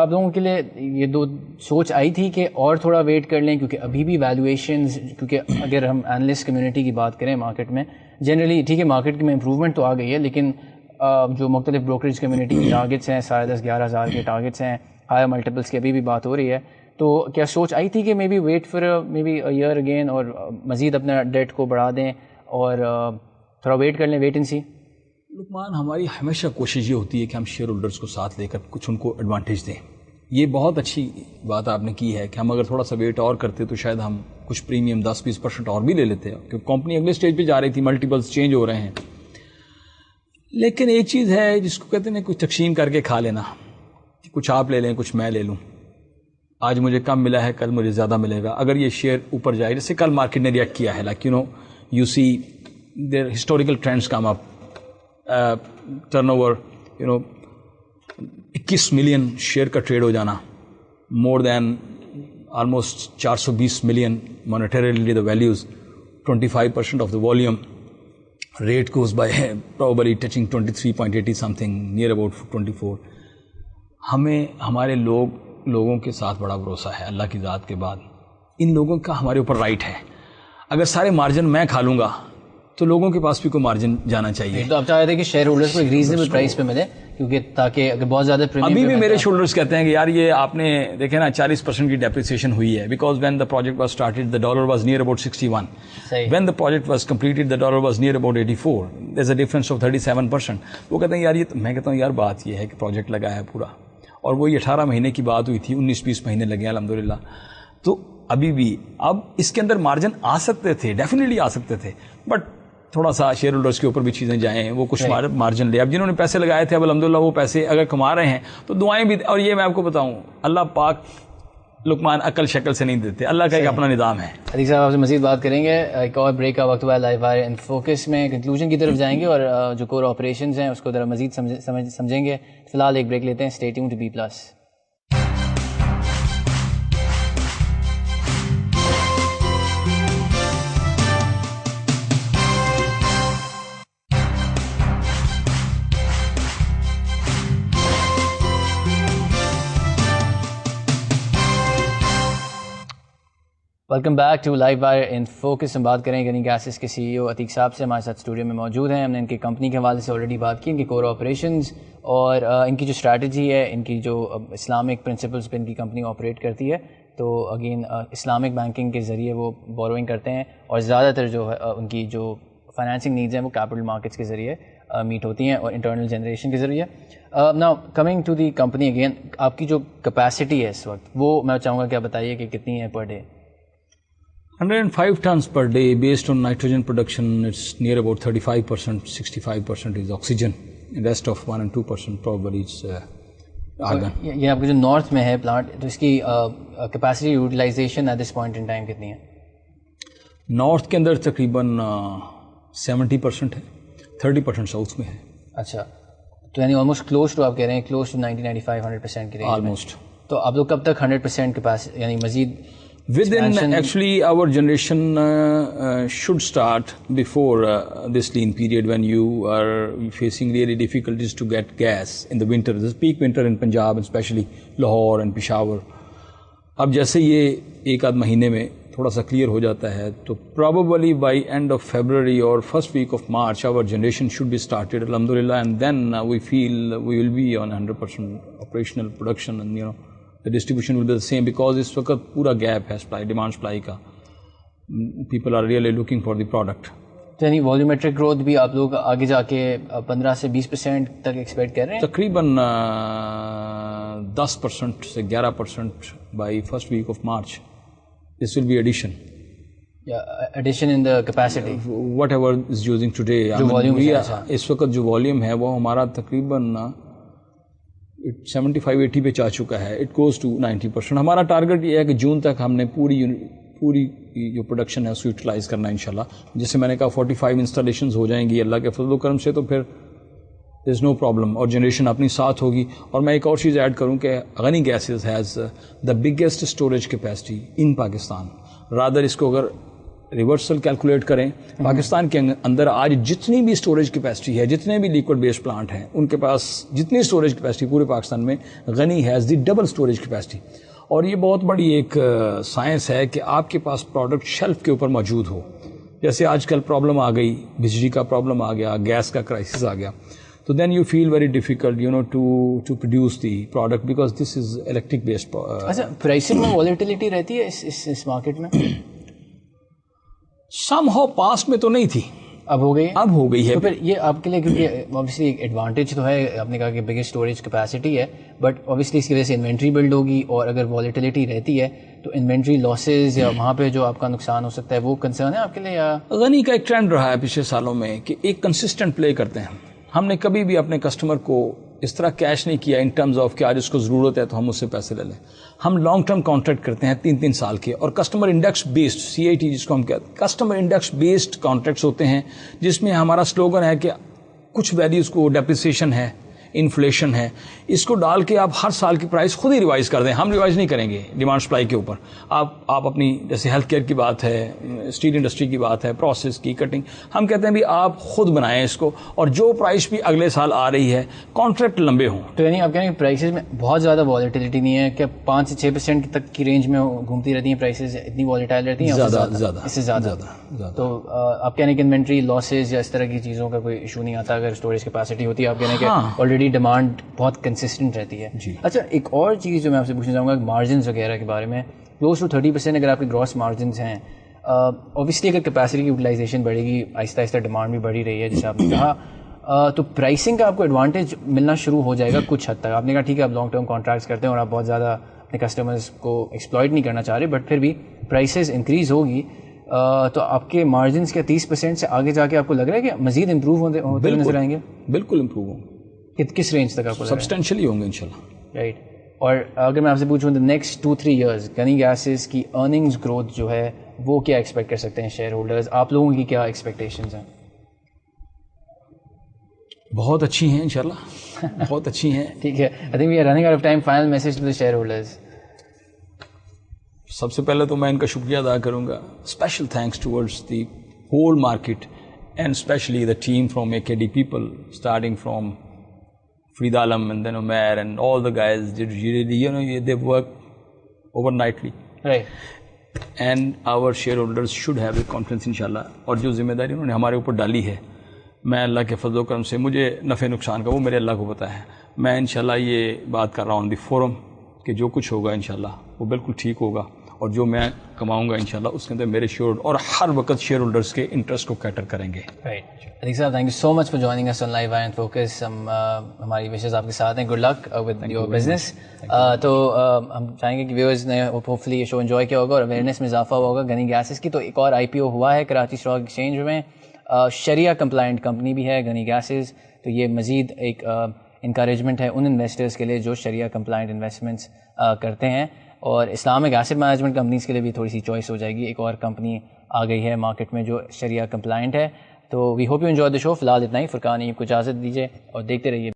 آپ لوگوں کے لیے یہ دو سوچ آئی تھی کہ اور تھوڑا ویٹ کر لیں کیونکہ ابھی بھی ویلیویشنز، کیونکہ اگر ہم اینالسٹ کمیونٹی کی بات کریں مارکیٹ میں جنرلی ٹھیک ہے مارکیٹ میں امپروومنٹ تو آ گئی ہے، لیکن جو مختلف بروکریج کمیونٹی کے ٹارگیٹس ہیں 10,500-11,000 کے ٹارگیٹس ہیں، ہائر ملٹیپلس کی ابھی بھی بات ہو رہی ہے، تو کیا سوچ آئی تھی کہ may be wait for may be year again اور مزید اپنا ڈیٹ کو بڑھا دیں اور تھوڑا ویٹ کر لیں، ویٹ اینڈ سی؟ لقمان، ہماری ہمیشہ کوشش یہ ہوتی ہے کہ ہم شیئر ہولڈرز کو ساتھ لے کر کچھ ان کو ایڈوانٹیج دیں. یہ بہت اچھی بات آپ نے کی ہے کہ ہم اگر تھوڑا سا ویٹ اور کرتے تو شاید ہم کچھ پریمیم 10-20% اور بھی لے لیتے ہیں، کیونکہ کمپنی اگلے اسٹیج پہ جا رہی تھی، ملٹیپلس چینج ہو رہے ہیں. لیکن ایک چیز ہے جس کو کہتے ہیں کچھ تقسیم کر کے کھا لینا، کچھ آپ لے لیں کچھ میں لے لوں، آج مجھے کم ملا ہے کل مجھے زیادہ ملے گا. اگر یہ شیئر اوپر جائے، جیسے کل مارکیٹ نے ریئیکٹ کیا ہے، like you see their historical trends come up, turnover 21 million share کا ٹریڈ ہو جانا، more than almost 420 million monetarily the values, 25% of the volume, rate goes by probably touching 23.80 something, near about 24. ہمیں ہمارے لوگوں کے ساتھ بڑا بھروسہ ہے اللہ کی ذات کے بعد. ان لوگوں کا ہمارے اوپر رائٹ ہے. اگر سارے مارجن میں کھا لوں گا تو لوگوں کے پاس بھی کوئی مارجن جانا چاہیے. تو آپ چاہتے تھے کہ شیئر ہولڈرز کو ایک ریزنیبل پرائس پہ ملے، کیونکہ تاکہ اگر بہت زیادہ ابھی بھی میرے شولڈرز کہتے ہیں کہ یار یہ آپ نے دیکھے نا 40% کی ڈیپریسیشن ہوئی ہے، because when the project was started the dollar was near about 61. When the project was completed the dollar was near about 84. There is a difference of 37%. وہ کہتے ہیں یار یہ، میں کہتا ہوں یار بات یہ ہے کہ پروجیکٹ لگا ہے پورا، اور وہی 18 مہینے کی بات ہوئی تھی، 19-20 مہینے لگے الحمدللہ. تو ابھی بھی اب اس کے اندر مارجن آ سکتے تھے، ڈیفینیٹلی آ سکتے تھے، بٹ تھوڑا سا شیئر ہولڈرز کے اوپر بھی چیزیں جائیں، وہ کچھ مارجن لے. اب جنہوں نے پیسے لگائے تھے اب الحمدللہ وہ پیسے اگر کما رہے ہیں تو دعائیں بھی. اور یہ میں آپ کو بتاؤں اللہ پاک لقمان عقل شکل سے نہیں دیتے، اللہ کا ایک اپنا نظام ہے. عتیق صاحب آپ سے مزید بات کریں گے، ایک اور بریک کا وقت ہوا ہے، لائیو وائر ان فوکس میں کنکلوژن کی طرف جائیں گے اور جو کور آپریشنز ہیں اس کو ذرا مزید سمجھیں گے. فی الحال ایک بریک لیتے ہیں. Stay tuned to B+. Welcome back to live wire in focus. ہم بات کریں گنی گیسز کے CEO عتیق صاحب سے، ہمارے ساتھ اسٹوڈیو میں موجود ہیں. ہم نے ان کی کمپنی کے حوالے سے آلریڈی بات کی، ان کی کور آپریشنز اور ان کی جو اسٹریٹجی ہے، ان کی جو اسلامک پرنسپلس پہ ان کی کمپنی آپریٹ کرتی ہے. تو اگین اسلامک بینکنگ کے ذریعے وہ بوروئنگ کرتے ہیں اور زیادہ تر جو ہے ان کی جو فائنینسنگ نیڈز ہیں وہ کیپٹل مارکیٹس کے ذریعے میٹ ہوتی ہیں اور انٹرنل جنریشن کے ذریعے. Now coming to the company again, آپ کی جو کیپیسٹی ہے اس وقت وہ میں چاہوں گا کہ آپ بتائیے کہ کتنی ہے per day? 105 tons per day based on nitrogen production. It's near about 35%, 65% is oxygen. The rest of 1 and 2% probably is argon. یہ آپ کے جو نارتھ میں ہے پلانٹ، تو اس کی capacity utilization at this point in time کتنی ہے؟ نارتھ کے اندر تقریباً 70% ہے، 30% ساؤتھ میں ہے. اچھا، تو یعنی آلموسٹ کلوز ٹو، آپ کہہ رہے ہیں کلوز ٹو 90-95-100% کی رینج آلموسٹ. تو آپ لوگ کب تک 100% کیپیسٹی یعنی مزید within actually our generation should start before this lean period when you are facing really difficulties to get gas in the winter. This peak winter in Punjab and especially Lahore and Peshawar. اب جیسے یہ ایک آدھ مہینے میں تھوڑا سا clear ہو جاتا ہے تو probably by end of February or first week of March our generation should be started alhamdulillah, and then we feel we will be on 100% operational production, and the distribution will be the same because اس وقت پورا gap ہے supply demand supply کا. people are really looking for the product. تو یعنی والیومیٹرک growth بھی آپ لوگ آگے جا کے 15 سے 20% تک ایکسپیکٹ کر رہے ہیں؟ تقریباً 10% سے 11% by first week of March. this will be addition. addition in the capacity whatever is using today. اس وقت جو والیوم ہے وہ ہمارا تقریباً 75-80 پہ جا چکا ہے. It goes to 90%. ہمارا ٹارگیٹ یہ ہے کہ جون تک ہم نے پوری جو پروڈکشن ہے اس کو یوٹیلائز کرنا ہے انشاءاللہ. جیسے میں نے کہا 45 انسٹالیشنز ہو جائیں گی اللہ کے فضل و کرم سے, تو پھر there is no problem, اور جنریشن اپنی ساتھ ہوگی. اور میں ایک اور چیز ایڈ کروں کہ Ghani gases has the biggest storage capacity in Pakistan. Rather اس کو اگر ریورسل کیلکولیٹ کریں. پاکستان کے اندر آج جتنی بھی اسٹوریج کیپیسٹی ہے, جتنے بھی لیکوڈ بیس پلانٹ ہیں, ان کے پاس جتنی اسٹوریج کیپیسٹی پورے پاکستان میں, Ghani has the double storage capacity. اور یہ بہت بڑی ایک سائنس ہے کہ آپ کے پاس پروڈکٹ شیلف کے اوپر موجود ہو. جیسے آج کل پرابلم آ گئی, بجلی کا پرابلم آ گیا, گیس کا کرائسس آ گیا, تو then you feel very difficult to produce the product because this is electric based. اچھا, پرائسنگ میں والیٹیلیٹی رہتی ہے اس مارکیٹ میں؟ سم ہاؤ پاسٹ میں تو نہیں تھی, اب ہو گئی, اب ہو گئی ہے. تو پھر یہ آپ کے لیے, کیونکہ اوبیسلی ایک ایڈوانٹیج تو ہے, آپ نے کہا کہ بگیسٹ اسٹوریج کیپیسٹی ہے, بٹ اوبیسلی اس کی وجہ سے انوینٹری بلڈ ہوگی, اور اگر والیٹیلیٹی رہتی ہے تو انوینٹری لاسز یا وہاں پہ جو آپ کا نقصان ہو سکتا ہے, وہ کنسرن ہے آپ کے لیے؟ یا غنی کا ایک ٹرینڈ رہا ہے پچھلے سالوں میں کہ ایک کنسسٹنٹ پلے کرتے ہیں. ہم نے کبھی بھی اپنے کسٹمر کو اس طرح کیش نہیں کیا ان ٹرمز آف کہ آج اس کو ضرورت ہے تو ہم اس سے پیسے لے لیں. ہم لانگ ٹرم کانٹریکٹ کرتے ہیں 3 سال کے, اور کسٹمر انڈیکس بیسڈ CIT جس کو ہم کہتے ہیں, کسٹمر انڈیکس بیسڈ کانٹریکٹس ہوتے ہیں, جس میں ہمارا سلوگن ہے کہ کچھ ویلیوز کو ڈیپریسیشن ہے, انفلیشن ہے, اس کو ڈال کے آپ ہر سال کی پرائس خود ہی ریوائز کر دیں. ہم ریوائز نہیں کریں گے ڈیمانڈ سپلائی کے اوپر. آپ اپنی جیسے ہیلتھ کیئر کی بات ہے, اسٹیل انڈسٹری کی بات ہے, پروسیس کی, کٹنگ, ہم کہتے ہیں بھی آپ خود بنائیں اس کو, اور جو پرائس بھی اگلے سال آ رہی ہے کانٹریکٹ لمبے ہوں. تو یعنی آپ کہیں گے پرائسز میں بہت زیادہ والیٹیلیٹی نہیں ہے, کہ 5 سے 6% تک کی رینج میں گھومتی رہتی ہیں پرائسز, اتنی والیٹائل رہتی ہیں؟ زیادہ اس سے زیادہ. تو آپ کہنے کہ انوینٹری لاسز یا اس طرح کی چیزوں کا کوئی ایشو نہیں آتا اگر اسٹوریج کیپیسٹی ہوتی ہے؟ آپ کہنے کہ آلریڈی ڈیمانڈ بہت کنسسٹنٹ رہتی ہے. جی. اچھا, ایک اور چیز جو میں آپ سے پوچھنا چاہوں گا مارجنز وغیرہ کے بارے میں. کلوز ٹو 30% اگر آپ کے گراس مارجنز ہیں, اوبیسلی اگر کیپیسٹی کی یوٹیلائزیشن بڑھے گی, آہستہ آہستہ ڈیمانڈ بھی بڑھی رہی ہے جیسے آپ نے کہا, تو پرائسنگ کا آپ کو ایڈوانٹیج ملنا شروع ہو جائے گا کچھ حد تک. آپ نے کہا ٹھیک ہے آپ لانگ ٹرم کانٹریکٹس کرتے ہیں اور آپ بہت زیادہ اپنے کسٹمرز کو ایکسپلائٹ نہیں کرنا چاہ رہے, بٹ پھر بھی پرائسز انکریز ہوگی, تو آپ کے مارجنس کے 30% سے آگے جا کے آپ کو لگ رہا ہے کہ مزید امپروو ہوتے نظر آئیں گے؟ بالکل امپروو ہوں گے. کس رینج تک آپ کو؟ سبسٹینشلی ہوں گے انشاءاللہ. رائٹ. اور اگر میں آپ سے پوچھوں نیکسٹ 2-3 ایئرز غنی گیسز کی ارننگز گروتھ جو ہے وہ کیا ایکسپیکٹ کر سکتے ہیں شیئر ہولڈرز؟ آپ لوگوں کی کیا ایکسپیکٹیشنز ہیں؟ بہت اچھی ہیں انشاءاللہ, بہت اچھی ہیں. ٹھیک ہے, I think we are running out of time. Final message to the shareholders. سب سے پہلے تو میں ان کا شکریہ ادا کروں گا. Special thanks towards the whole market and especially the team from AKD people, starting from Farid Alam and then Umair and all the guys did really, they work overnightly. Right. And our shareholders should have the confidence inshallah. اور جو ذمہ داری انہوں نے ہمارے اوپر ڈالی ہے, میں اللہ کے فضل و کرم سے, مجھے نفع نقصان کا وہ میرے اللہ کو پتہ ہے. میں انشاءاللہ یہ بات کر رہا ہوں دی فورم کہ جو کچھ ہوگا انشاءاللہ وہ بالکل ٹھیک ہوگا, اور جو میں کماؤں گا انشاءاللہ اس کے اندر میرے شیئر ہولڈر اور ہر وقت شیئر ہولڈرس کے انٹرسٹ کو کیٹر کریں گے. رائٹ. عتیق صاحب, thank you so much for joining us on live wire and focus. ہماری وشز آپ کے ساتھ ہیں. Good luck with your business. تو ہم چاہیں گے کہ ویورز نے ہوپ فلی یہ شو انجوائے کیا ہوگا اور اویئرنیس میں اضافہ ہوا ہوگا غنی گیسز کی. تو ایک اور IPO ہوا ہے کراچی اسٹاک ایکسچینج میں, شریعہ کمپلائنٹ کمپنی بھی ہے غنی گیسز. تو یہ مزید ایک انکریجمنٹ ہے ان انویسٹرز کے لیے جو شریعہ کمپلائنٹ انویسٹمنٹس کرتے ہیں, اور اسلامک ایسٹ مینجمنٹ کمپنیز کے لیے بھی تھوڑی سی چوائس ہو جائے گی. ایک اور کمپنی آ گئی ہے مارکیٹ میں جو شریعہ کمپلائنٹ ہے. تو we hope you enjoy the show. فی الحال اتنا ہی. فرقان ایب کو اجازت دیجیے اور دیکھتے رہیے.